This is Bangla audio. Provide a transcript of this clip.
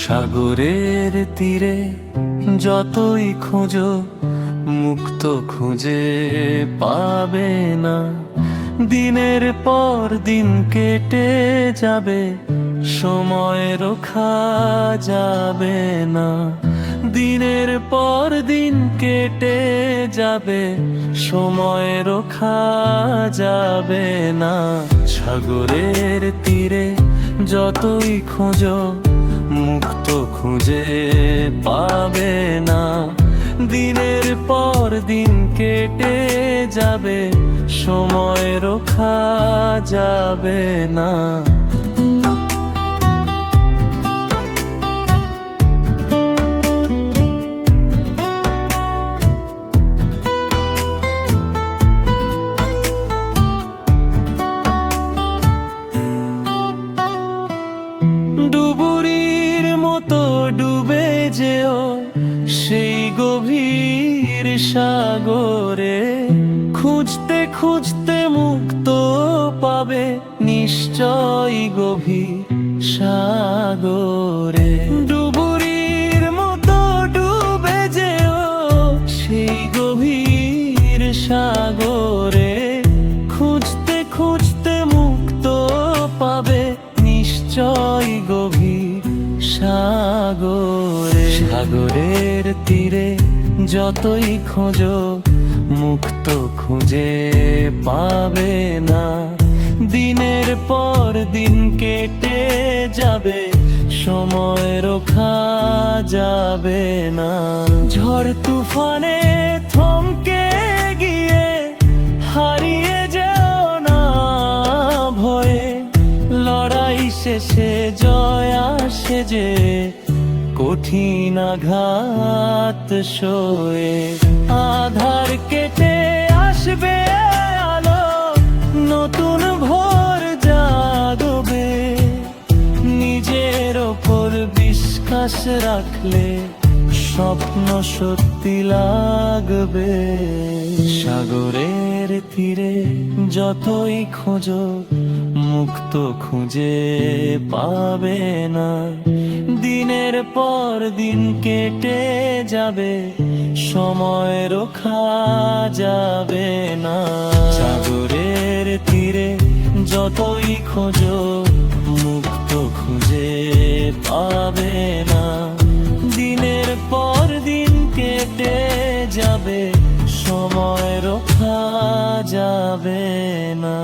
সাগরের তীরে যতই খোঁজো মুক্ত খুঁজে পাবে না। দিনের পর দিন কেটে যাবে, সময় রোখা যাবে না। দিনের পর দিন কেটে যাবে, সময় রোখা যাবে না। সাগরের তীরে যতই খোঁজো মুক্ত খুঁজে পাবে না। দিনের পর দিন কেটে যাবে, সময় রোখা যাবে না। ডুবুরির মতো ডুবে যেও সেই গভীর সাগরে, খুঁজতে খুঁজতে মুক্ত পাবে নিশ্চয় গভীর সাগরে। ডুবুরির মতো ডুবে যেও সেই গভীর সাগরে, খুঁজতে খুঁজতে মুক্ত পাবে নিশ্চয় গভীর সাগরে। সাগরের তীরে যতই খোঁজো মুক্ত খুঁজে পাবে না। দিনের পর দিন কেটে যাবে, সময় রোখা যাবে না। ঝড় তুফানে থমকে গিয়ে হারিয়ে যাও না ভয়ে। লড়াই শেষে জয় আসে যে কঠিন আঘাত সয়ে। আধার কেটে আসবে আলো, নতুন ভোর জাগবে। নিজের ওপর বিশ্বাস রাখলে স্বপ্ন সত্যি লাগবে। সাগরের তীরে যতই খোঁজো মুক্ত খুঁজে পাবে না। দিনের পর দিন কেটে যাবে, সময় রোখা যাবে না। সাগরের তীরে যতই খোঁজো মুক্ত খুঁজে পাবে না। দিনের পর দিন কেটে যাবে, সময় রোখা যাবে না।